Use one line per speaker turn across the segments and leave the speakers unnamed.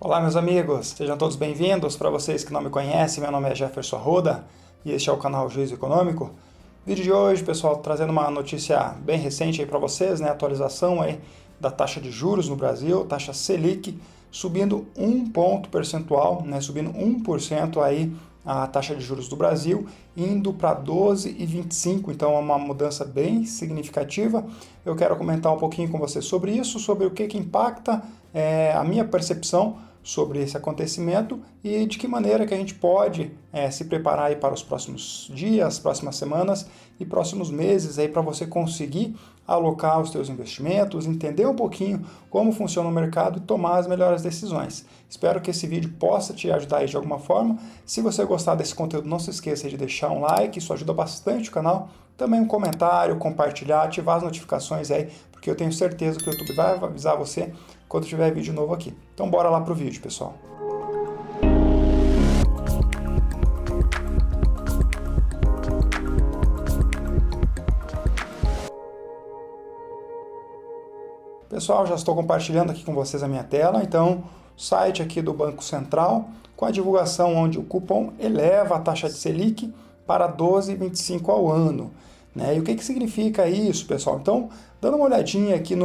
Olá, meus amigos, sejam todos bem-vindos. Para vocês que não me conhecem, meu nome é Jefferson Arruda e este é o canal Juízo Econômico. Vídeo de hoje, pessoal, trazendo uma notícia bem recente aí para vocês, né? Atualização aí da taxa de juros no Brasil, taxa Selic, subindo 1 ponto percentual, né? Subindo 1% aí a taxa de juros do Brasil, indo para 12,25, então é uma mudança bem significativa. Eu quero comentar um pouquinho com você sobre isso, sobre o que impacta a minha percepção sobre esse acontecimento e de que maneira que a gente pode se preparar aí para os próximos dias, próximas semanas e próximos meses aí para você conseguir alocar os seus investimentos, entender um pouquinho como funciona o mercado e tomar as melhores decisões. Espero que esse vídeo possa te ajudar aí de alguma forma. Se você gostar desse conteúdo, não se esqueça de deixar um like, isso ajuda bastante o canal. Também um comentário, compartilhar, ativar as notificações aí, porque eu tenho certeza que o YouTube vai avisar você quando tiver vídeo novo aqui. Então bora lá pro vídeo, pessoal. Pessoal, já estou compartilhando aqui com vocês a minha tela, então site aqui do Banco Central com a divulgação onde o cupom eleva a taxa de Selic para 12,25 ao ano. Né? E o que significa isso, pessoal? Então, dando uma olhadinha aqui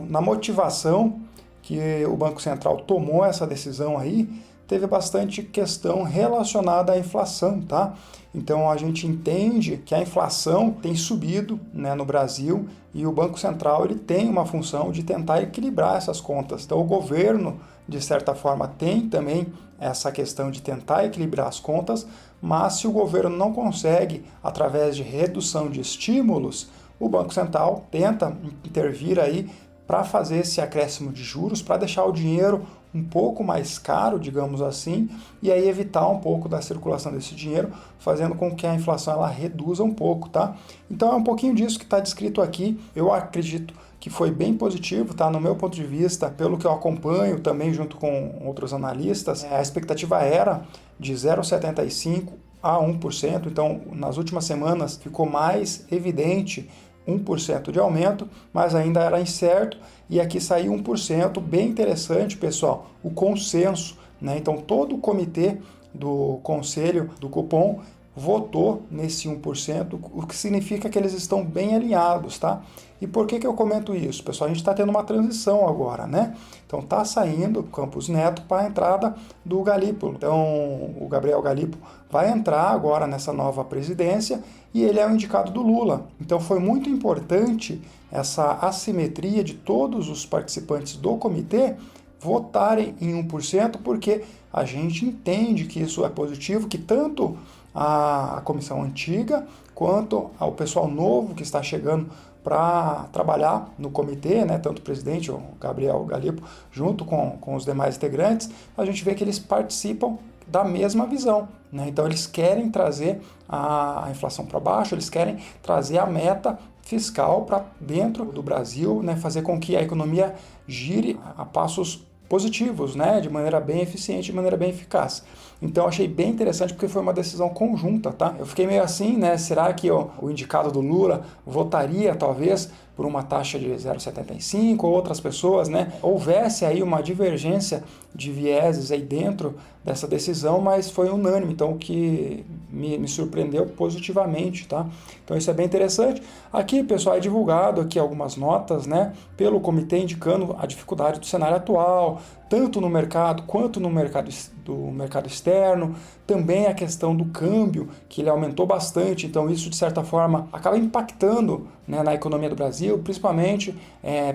na motivação que o Banco Central tomou essa decisão aí, teve bastante questão relacionada à inflação, tá? Então a gente entende que a inflação tem subido, né, no Brasil e o Banco Central ele tem uma função de tentar equilibrar essas contas. Então o governo, de certa forma, tem também essa questão de tentar equilibrar as contas, mas se o governo não consegue, através de redução de estímulos, o Banco Central tenta intervir aí para fazer esse acréscimo de juros, para deixar o dinheiro um pouco mais caro, digamos assim, e aí evitar um pouco da circulação desse dinheiro, fazendo com que a inflação ela reduza um pouco, tá? Então é um pouquinho disso que está descrito aqui. Eu acredito que foi bem positivo, tá? No meu ponto de vista, pelo que eu acompanho também junto com outros analistas, a expectativa era de 0,75 a 1%, então nas últimas semanas ficou mais evidente 1% de aumento, mas ainda era incerto, e aqui saiu 1%, bem interessante, pessoal, o consenso, né? Então todo o comitê do conselho do cupom votou nesse 1%, o que significa que eles estão bem alinhados, tá? E por que eu comento isso, pessoal? A gente está tendo uma transição agora, né? Então está saindo o Campos Neto para a entrada do Galípolo. Então o Gabriel Galípolo vai entrar agora nessa nova presidência e ele é o indicado do Lula. Então foi muito importante essa assimetria de todos os participantes do comitê votarem em 1%, porque a gente entende que isso é positivo, que tanto a comissão antiga quanto ao pessoal novo que está chegando para trabalhar no comitê, né, tanto o presidente, o Gabriel Galípolo, junto com os demais integrantes, a gente vê que eles participam da mesma visão, né? Então eles querem trazer a inflação para baixo, eles querem trazer a meta fiscal para dentro do Brasil, né, fazer com que a economia gire a passos positivos, né, de maneira bem eficiente, de maneira bem eficaz. Então achei bem interessante porque foi uma decisão conjunta, tá? Eu fiquei meio assim, né, será que o indicado do Lula votaria talvez por uma taxa de 0,75 ou outras pessoas, né? Houvesse aí uma divergência de vieses aí dentro dessa decisão, mas foi unânime, então o que me surpreendeu positivamente, tá? Então isso é bem interessante. Aqui, pessoal, é divulgado aqui algumas notas, né, pelo comitê indicando a dificuldade do cenário atual, tanto no mercado quanto no mercado externo, também a questão do câmbio, que ele aumentou bastante, então isso de certa forma acaba impactando, né, na economia do Brasil, principalmente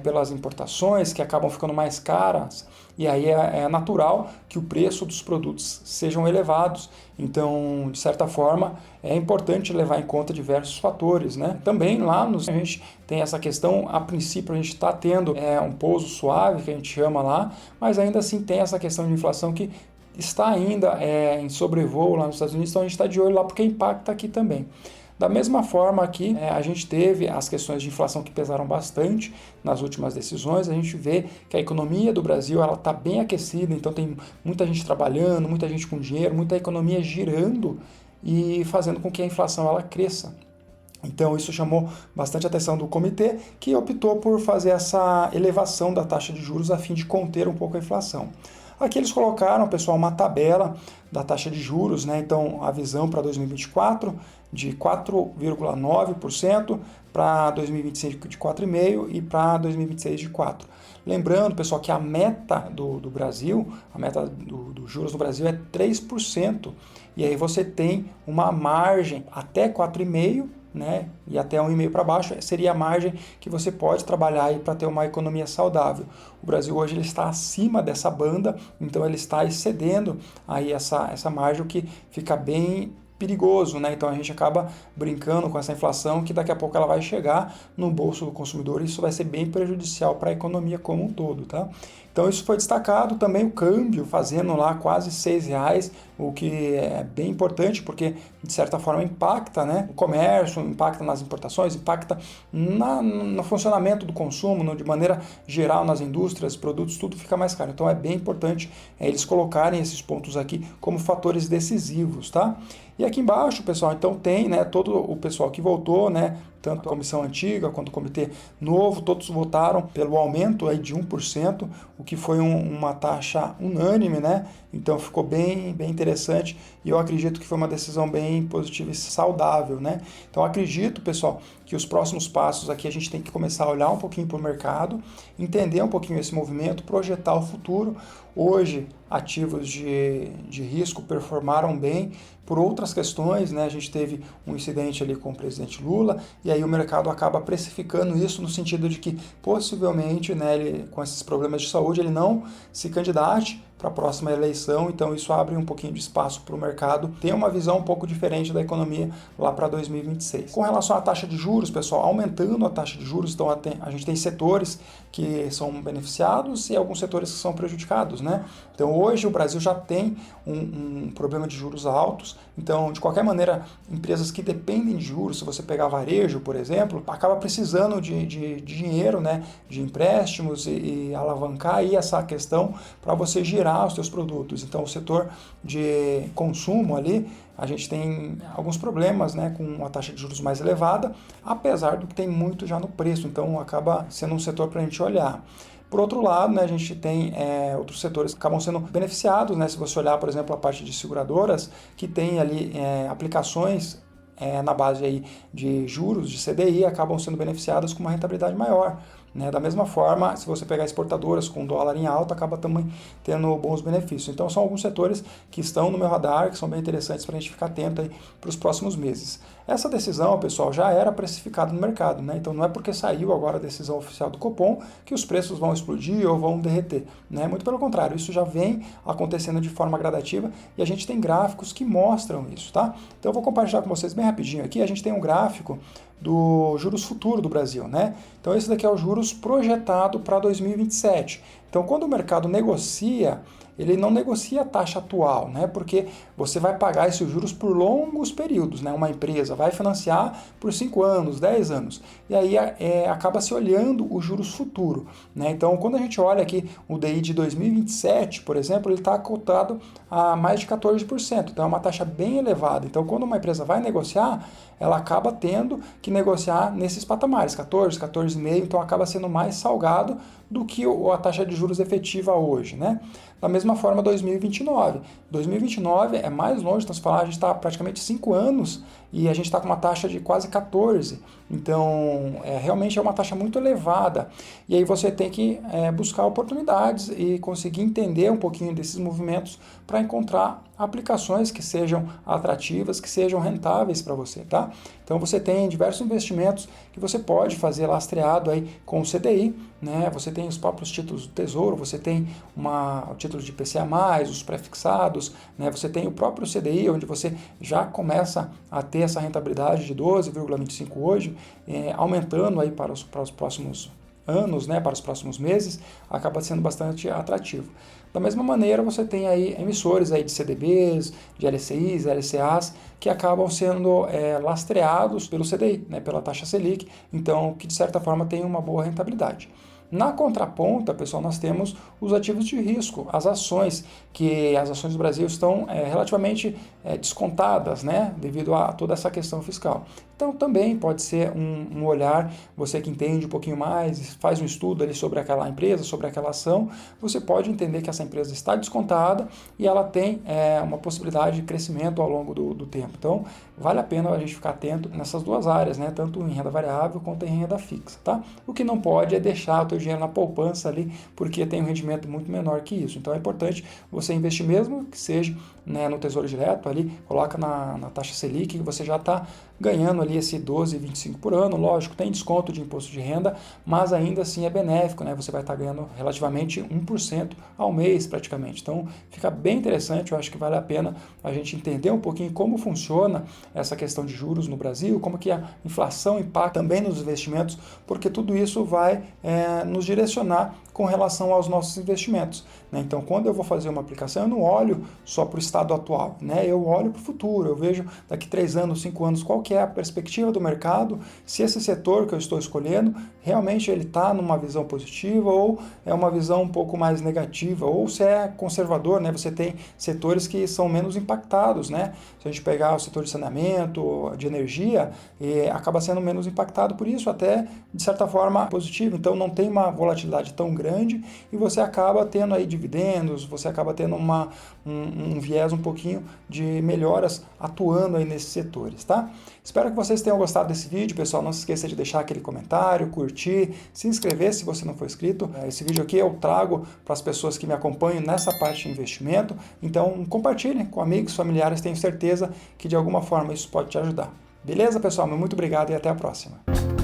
pelas importações que acabam ficando mais caras, e aí é natural que o preço dos produtos sejam elevados, então de certa forma é importante levar em conta diversos fatores, né? Também lá a gente tem essa questão, a princípio a gente está tendo um pouso suave, que a gente chama lá, mas ainda assim tem essa questão de inflação que está ainda em sobrevoo lá nos Estados Unidos, então a gente está de olho lá porque impacta aqui também. Da mesma forma aqui, a gente teve as questões de inflação que pesaram bastante nas últimas decisões, a gente vê que a economia do Brasil está bem aquecida, então tem muita gente trabalhando, muita gente com dinheiro, muita economia girando e fazendo com que a inflação ela cresça. Então isso chamou bastante atenção do comitê, que optou por fazer essa elevação da taxa de juros a fim de conter um pouco a inflação. Aqui eles colocaram, pessoal, uma tabela da taxa de juros, né? Então a visão para 2024 de 4,9%, para 2025 de 4,5% e para 2026 de 4%. Lembrando, pessoal, que a meta do Brasil, a meta dos juros no Brasil é 3%. E aí você tem uma margem até 4,5%, né, e até 1,5% para baixo, seria a margem que você pode trabalhar aí para ter uma economia saudável. O Brasil hoje ele está acima dessa banda, então ele está excedendo aí essa margem, o que fica bem perigoso, né? Então a gente acaba brincando com essa inflação que daqui a pouco ela vai chegar no bolso do consumidor e isso vai ser bem prejudicial para a economia como um todo, tá? Então isso foi destacado, também o câmbio fazendo lá quase R$6, o que é bem importante porque de certa forma impacta, né, o comércio, impacta nas importações, impacta no funcionamento do consumo, de maneira geral nas indústrias, produtos, tudo fica mais caro. Então é bem importante eles colocarem esses pontos aqui como fatores decisivos, tá? E aqui embaixo, pessoal, então tem, né, todo o pessoal que votou, né, tanto a comissão antiga quanto o comitê novo, todos votaram pelo aumento aí de 1%, o que foi uma taxa unânime, né? Então ficou bem interessante e eu acredito que foi uma decisão bem positiva e saudável, né? Então acredito, pessoal, que os próximos passos aqui a gente tem que começar a olhar um pouquinho para o mercado, entender um pouquinho esse movimento, projetar o futuro. Hoje, ativos de risco performaram bem por outras questões, né? A gente teve um incidente ali com o presidente Lula e aí o mercado acaba precificando isso no sentido de que possivelmente, né, ele, com esses problemas de saúde, ele não se candidate para a próxima eleição, então isso abre um pouquinho de espaço para o mercado ter uma visão um pouco diferente da economia lá para 2026. Com relação à taxa de juros, pessoal, aumentando a taxa de juros, então a gente tem setores que são beneficiados e alguns setores que são prejudicados, né? Então hoje o Brasil já tem um problema de juros altos, então de qualquer maneira, empresas que dependem de juros, se você pegar varejo, por exemplo, acaba precisando de dinheiro, né, de empréstimos e alavancar aí essa questão para você girar os seus produtos. Então o setor de consumo ali, a gente tem alguns problemas, né, com uma taxa de juros mais elevada, apesar do que tem muito já no preço, então acaba sendo um setor para a gente olhar. Por outro lado, né, a gente tem outros setores que acabam sendo beneficiados, né, se você olhar, por exemplo, a parte de seguradoras, que tem ali aplicações na base aí de juros, de CDI, acabam sendo beneficiadas com uma rentabilidade maior. Né? Da mesma forma, se você pegar exportadoras com dólar em alta, acaba também tendo bons benefícios. Então, são alguns setores que estão no meu radar, que são bem interessantes para a gente ficar atento aí para os próximos meses. Essa decisão, pessoal, já era precificada no mercado, né? Então, não é porque saiu agora a decisão oficial do Copom que os preços vão explodir ou vão derreter. Né? Muito pelo contrário, isso já vem acontecendo de forma gradativa e a gente tem gráficos que mostram isso, tá? Então, eu vou compartilhar com vocês bem rapidinho aqui. A gente tem um gráfico do juros futuro do Brasil, né? Então esse daqui é o juros projetado para 2027. Então quando o mercado negocia, ele não negocia a taxa atual, né? Porque você vai pagar esses juros por longos períodos, né? Uma empresa vai financiar por 5 anos, 10 anos, e aí acaba se olhando o juros futuro, né? Então quando a gente olha aqui o DI de 2027, por exemplo, ele está cotado a mais de 14%, então é uma taxa bem elevada. Então quando uma empresa vai negociar, ela acaba tendo que negociar nesses patamares, 14, 14,5%, então acaba sendo mais salgado do que a taxa de juros efetiva hoje, né? Da mesma forma, 2029. 2029 é mais longe, então se falar, a gente está praticamente 5 anos e a gente está com uma taxa de quase 14%. Então, realmente é uma taxa muito elevada. E aí você tem que buscar oportunidades e conseguir entender um pouquinho desses movimentos para encontrar aplicações que sejam atrativas, que sejam rentáveis para você, tá? Então você tem diversos investimentos que você pode fazer lastreado aí com o CDI, né? Você tem os próprios títulos do Tesouro, você tem o título de IPCA+, os prefixados, né? Você tem o próprio CDI, onde você já começa a ter essa rentabilidade de 12,25 hoje, aumentando aí para os próximos anos, né, para os próximos meses, acaba sendo bastante atrativo. Da mesma maneira, você tem aí emissores aí de CDBs, de LCIs, LCAs, que acabam sendo lastreados pelo CDI, né, pela taxa Selic, então que de certa forma tem uma boa rentabilidade. Na contraponta, pessoal, nós temos os ativos de risco, as ações, que as ações do Brasil estão relativamente descontadas, né, devido a toda essa questão fiscal. Então também pode ser um olhar, você que entende um pouquinho mais, faz um estudo ali sobre aquela empresa, sobre aquela ação, você pode entender que essa empresa está descontada e ela tem uma possibilidade de crescimento ao longo do tempo. Então vale a pena a gente ficar atento nessas duas áreas, né, tanto em renda variável quanto em renda fixa, tá? O que não pode é deixar o teu dinheiro na poupança ali, porque tem um rendimento muito menor que isso. Então é importante você investir mesmo que seja, né, no Tesouro Direto ali, coloca na taxa Selic, que você já está ganhando ali esse 12,25 por ano. Lógico, tem desconto de imposto de renda, mas ainda assim é benéfico, né? Você vai estar ganhando relativamente 1% ao mês praticamente. Então fica bem interessante, eu acho que vale a pena a gente entender um pouquinho como funciona essa questão de juros no Brasil, como que a inflação impacta também nos investimentos, porque tudo isso vai nos direcionar com relação aos nossos investimentos, né? Então, quando eu vou fazer uma aplicação, eu não olho só para o estado atual, né? Eu olho para o futuro, eu vejo daqui 3 anos, 5 anos, qual que é a perspectiva do mercado, se esse setor que eu estou escolhendo, realmente ele está numa visão positiva ou é uma visão um pouco mais negativa, ou se é conservador, né? Você tem setores que são menos impactados, né? Se a gente pegar o setor de saneamento, de energia, acaba sendo menos impactado por isso, até de certa forma positivo. Então, não tem uma volatilidade tão grande e você acaba tendo aí dividendos, você acaba tendo um viés um pouquinho de melhoras atuando aí nesses setores, tá? Espero que vocês tenham gostado desse vídeo, pessoal. Não se esqueça de deixar aquele comentário, curtir, se inscrever se você não for inscrito. Esse vídeo aqui eu trago para as pessoas que me acompanham nessa parte de investimento. Então, compartilhem com amigos, familiares. Tenho certeza que de alguma forma isso pode te ajudar. Beleza, pessoal? Muito obrigado e até a próxima.